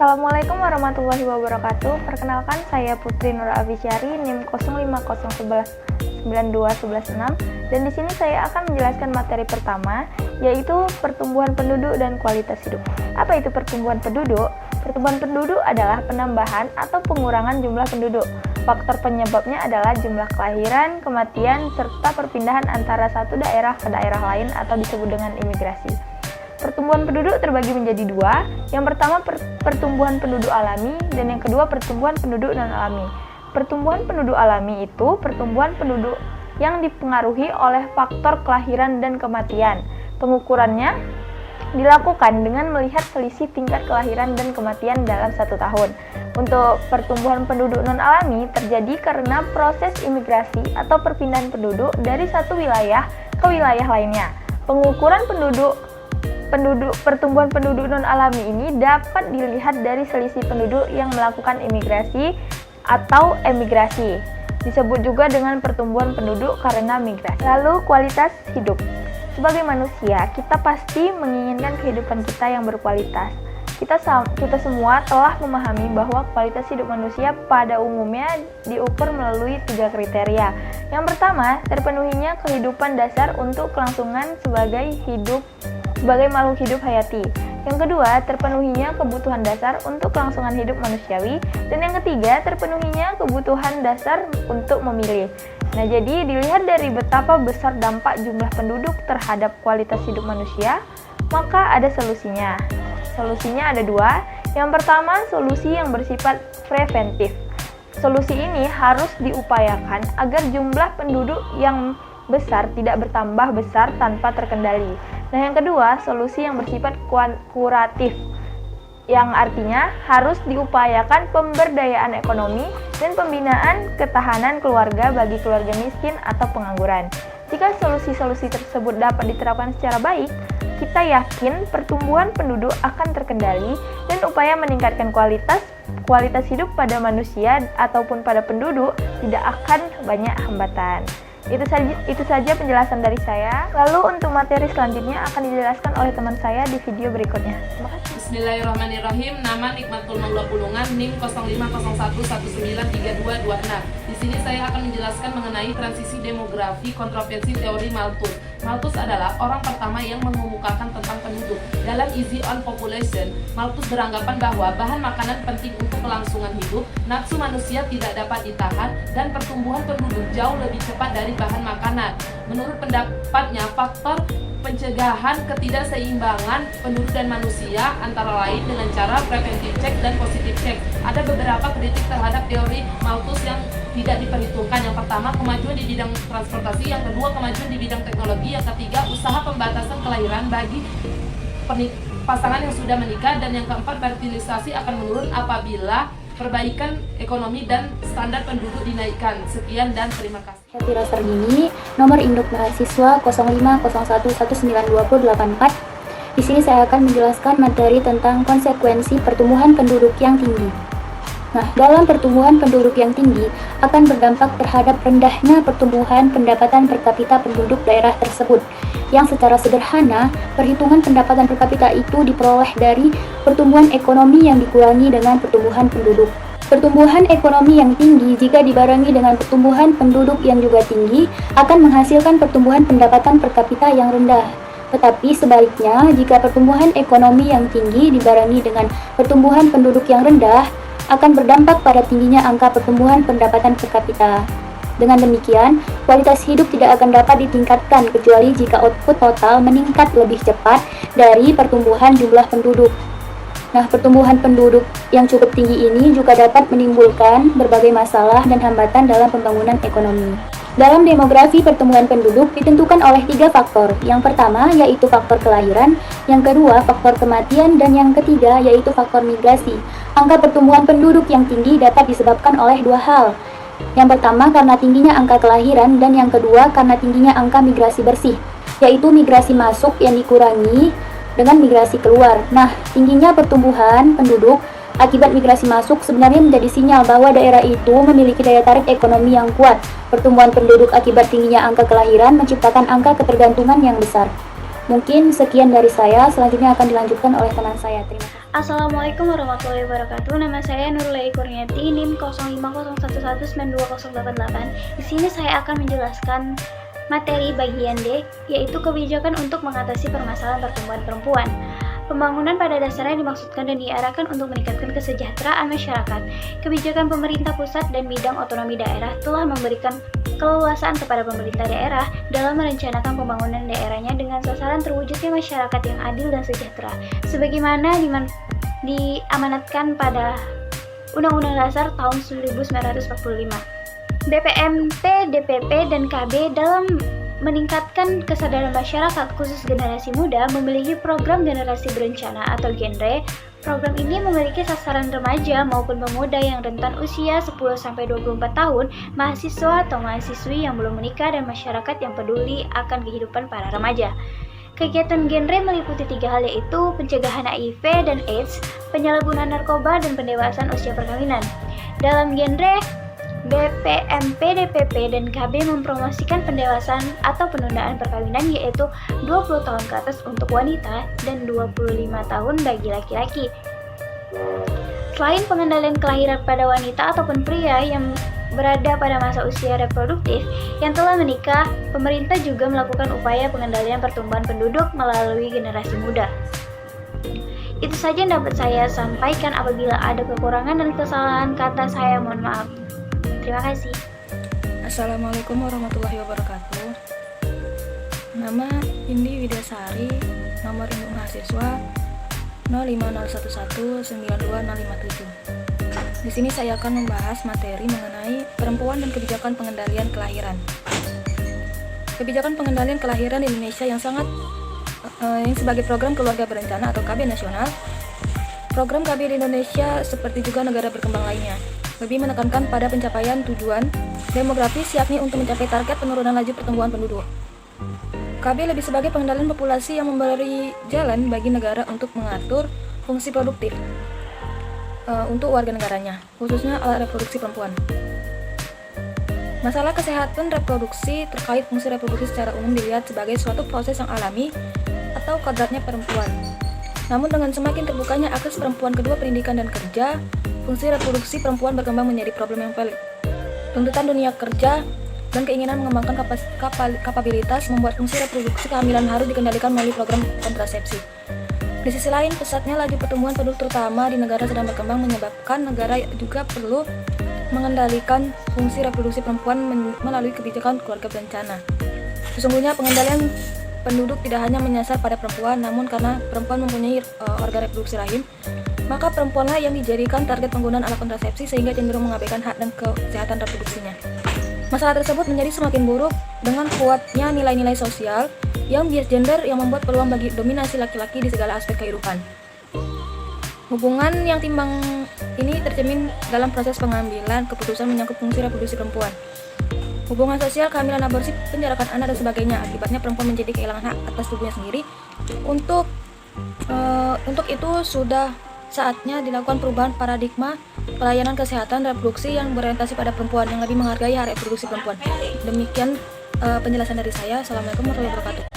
Assalamualaikum warahmatullahi wabarakatuh. Perkenalkan, saya Putri Nur Afisyari, NIM 0501192116, dan di sini saya akan menjelaskan materi pertama, yaitu pertumbuhan penduduk dan kualitas hidup. Apa itu pertumbuhan penduduk? Pertumbuhan penduduk adalah penambahan atau pengurangan jumlah penduduk. Faktor penyebabnya adalah jumlah kelahiran, kematian, serta perpindahan antara satu daerah ke daerah lain atau disebut dengan imigrasi. Pertumbuhan penduduk terbagi menjadi dua. Yang pertama pertumbuhan penduduk alami dan yang kedua pertumbuhan penduduk non-alami. Pertumbuhan penduduk alami itu pertumbuhan penduduk yang dipengaruhi oleh faktor kelahiran dan kematian. Pengukurannya dilakukan dengan melihat selisih tingkat kelahiran dan kematian dalam satu tahun. Untuk pertumbuhan penduduk non-alami terjadi karena proses imigrasi atau perpindahan penduduk dari satu wilayah ke wilayah lainnya. Pengukuran pertumbuhan penduduk non-alami ini dapat dilihat dari selisih penduduk yang melakukan imigrasi atau emigrasi. Disebut juga dengan pertumbuhan penduduk karena migrasi. Lalu kualitas hidup. Sebagai manusia, kita pasti menginginkan kehidupan kita yang berkualitas. Kita semua telah memahami bahwa kualitas hidup manusia pada umumnya diukur melalui 3 kriteria. Yang pertama, terpenuhinya kehidupan dasar untuk kelangsungan sebagai makhluk hidup hayati. Yang kedua, terpenuhinya kebutuhan dasar untuk kelangsungan hidup manusiawi. Dan yang ketiga, terpenuhinya kebutuhan dasar untuk memilih. Nah, jadi dilihat dari betapa besar dampak jumlah penduduk terhadap kualitas hidup manusia, maka ada solusinya. Solusinya ada dua. Yang pertama, solusi yang bersifat preventif. Solusi ini harus diupayakan agar jumlah penduduk yang besar tidak bertambah besar tanpa terkendali. Nah, yang kedua, solusi yang bersifat kuratif, yang artinya harus diupayakan pemberdayaan ekonomi dan pembinaan ketahanan keluarga bagi keluarga miskin atau pengangguran. Jika solusi-solusi tersebut dapat diterapkan secara baik, kita yakin pertumbuhan penduduk akan terkendali dan upaya meningkatkan kualitas hidup pada manusia ataupun pada penduduk tidak akan banyak hambatan. Itu saja penjelasan dari saya. Lalu untuk materi selanjutnya akan dijelaskan oleh teman saya di video berikutnya. Terima kasih. Bismillahirrahmanirrahim. Nama Nikmatul Maula Pulungan, NIM 0501193226. Di sini saya akan menjelaskan mengenai transisi demografi kontroversi teori Malthus. Malthus adalah orang pertama yang mengemukakan tentang penduduk. Dalam Easy on Population, Malthus beranggapan bahwa bahan makanan penting untuk kelangsungan hidup, nafsu manusia tidak dapat ditahan, dan pertumbuhan penduduk jauh lebih cepat dari bahan makanan. Menurut pendapatnya, faktor pencegahan ketidakseimbangan penduduk dan manusia antara lain dengan cara preventive check dan positive check. Ada beberapa kritik terhadap teori Malthus yang tidak diperhitungkan. Yang pertama, kemajuan di bidang transportasi. Yang kedua, kemajuan di bidang teknologi. Yang ketiga, usaha pembatasan kelahiran bagi pasangan yang sudah menikah. Dan yang keempat, fertilisasi akan menurun apabila perbaikan ekonomi dan standar penduduk dinaikkan. Sekian dan terima kasih. Syafira Sardini, nomor induk mahasiswa 0501192084. Di sini saya akan menjelaskan materi tentang konsekuensi pertumbuhan penduduk yang tinggi. Nah, dalam pertumbuhan penduduk yang tinggi akan berdampak terhadap rendahnya pertumbuhan pendapatan per kapita penduduk daerah tersebut. Yang secara sederhana, perhitungan pendapatan per kapita itu diperoleh dari pertumbuhan ekonomi yang dikurangi dengan pertumbuhan penduduk. Pertumbuhan ekonomi yang tinggi jika dibarengi dengan pertumbuhan penduduk yang juga tinggi akan menghasilkan pertumbuhan pendapatan per kapita yang rendah. Tetapi sebaliknya, jika pertumbuhan ekonomi yang tinggi dibarengi dengan pertumbuhan penduduk yang rendah, akan berdampak pada tingginya angka pertumbuhan pendapatan per kapita. Dengan demikian, kualitas hidup tidak akan dapat ditingkatkan kecuali jika output total meningkat lebih cepat dari pertumbuhan jumlah penduduk. Nah, pertumbuhan penduduk yang cukup tinggi ini juga dapat menimbulkan berbagai masalah dan hambatan dalam pembangunan ekonomi. Dalam demografi, pertumbuhan penduduk ditentukan oleh 3 faktor. Yang pertama yaitu faktor kelahiran, yang kedua faktor kematian, dan yang ketiga yaitu faktor migrasi. Angka pertumbuhan penduduk yang tinggi dapat disebabkan oleh 2 hal. Yang pertama karena tingginya angka kelahiran, dan yang kedua karena tingginya angka migrasi bersih, yaitu migrasi masuk yang dikurangi dengan migrasi keluar. Nah, tingginya pertumbuhan penduduk akibat migrasi masuk sebenarnya menjadi sinyal bahwa daerah itu memiliki daya tarik ekonomi yang kuat. Pertumbuhan penduduk akibat tingginya angka kelahiran menciptakan angka ketergantungan yang besar. Mungkin sekian dari saya, selanjutnya akan dilanjutkan oleh teman saya. Terima kasih. Assalamualaikum warahmatullahi wabarakatuh. Nama saya Nurulai Kurniati, NIM 05011920888. Di sini saya akan menjelaskan materi bagian D, yaitu kebijakan untuk mengatasi permasalahan pertumbuhan perempuan. Pembangunan pada dasarnya dimaksudkan dan diarahkan untuk meningkatkan kesejahteraan masyarakat. Kebijakan pemerintah pusat dan bidang otonomi daerah telah memberikan keleluasaan kepada pemerintah daerah dalam merencanakan pembangunan daerahnya dengan sasaran terwujudnya masyarakat yang adil dan sejahtera, sebagaimana diamanatkan pada Undang-Undang Dasar tahun 1945. BPMP, DPP, dan KB dalam meningkatkan kesadaran masyarakat khusus generasi muda memiliki program generasi berencana atau genre. Program ini memiliki sasaran remaja maupun pemuda yang rentan usia 10-24 tahun, mahasiswa atau mahasiswi yang belum menikah, dan masyarakat yang peduli akan kehidupan para remaja. Kegiatan genre meliputi 3 hal, yaitu pencegahan HIV dan AIDS, penyalahgunaan narkoba, dan pendewasaan usia perkawinan. Dalam genre, BPMP, DPP, dan KB mempromosikan pendewasaan atau penundaan perkawinan, yaitu 20 tahun ke atas untuk wanita dan 25 tahun bagi laki-laki. Selain pengendalian kelahiran pada wanita ataupun pria yang berada pada masa usia reproduktif yang telah menikah, pemerintah juga melakukan upaya pengendalian pertumbuhan penduduk melalui generasi muda. Itu saja yang dapat saya sampaikan. Apabila ada kekurangan dan kesalahan kata, saya mohon maaf. Terima kasih. Assalamualaikum warahmatullahi wabarakatuh. Nama Indi Widyasari, nomor induk mahasiswa 05011920557. Di sini saya akan membahas materi mengenai perempuan dan kebijakan pengendalian kelahiran. Kebijakan pengendalian kelahiran di Indonesia yang sebagai program keluarga berencana atau KB nasional. Program KB di Indonesia seperti juga negara berkembang lainnya lebih menekankan pada pencapaian tujuan demografis, yakni untuk mencapai target penurunan laju pertumbuhan penduduk. KB lebih sebagai pengendalian populasi yang memberi jalan bagi negara untuk mengatur fungsi produktif untuk warga negaranya, khususnya alat reproduksi perempuan. Masalah kesehatan reproduksi terkait fungsi reproduksi secara umum dilihat sebagai suatu proses yang alami atau kodratnya perempuan. Namun dengan semakin terbukanya akses perempuan kedua pendidikan dan kerja, fungsi reproduksi perempuan berkembang menjadi problem yang valid. Tuntutan dunia kerja dan keinginan mengembangkan kapabilitas membuat fungsi reproduksi kehamilan harus dikendalikan melalui program kontrasepsi. Di sisi lain, pesatnya laju pertumbuhan penduduk terutama di negara sedang berkembang menyebabkan negara juga perlu mengendalikan fungsi reproduksi perempuan melalui kebijakan keluarga berencana. Sesungguhnya pengendalian penduduk tidak hanya menyasar pada perempuan, namun karena perempuan mempunyai organ reproduksi rahim, maka perempuanlah yang dijadikan target penggunaan alat kontrasepsi sehingga cenderung mengabaikan hak dan kesehatan reproduksinya. Masalah tersebut menjadi semakin buruk dengan kuatnya nilai-nilai sosial yang bias gender yang membuat peluang bagi dominasi laki-laki di segala aspek kehidupan. Hubungan yang timbang ini tercermin dalam proses pengambilan keputusan menyangkut fungsi reproduksi perempuan. Hubungan sosial, kehamilan, aborsi, penjarakan anak, dan sebagainya. Akibatnya perempuan menjadi kehilangan hak atas tubuhnya sendiri. Untuk itu sudah saatnya dilakukan perubahan paradigma pelayanan kesehatan reproduksi yang berorientasi pada perempuan, yang lebih menghargai hak reproduksi perempuan. Demikian penjelasan dari saya. Assalamualaikum warahmatullahi wabarakatuh.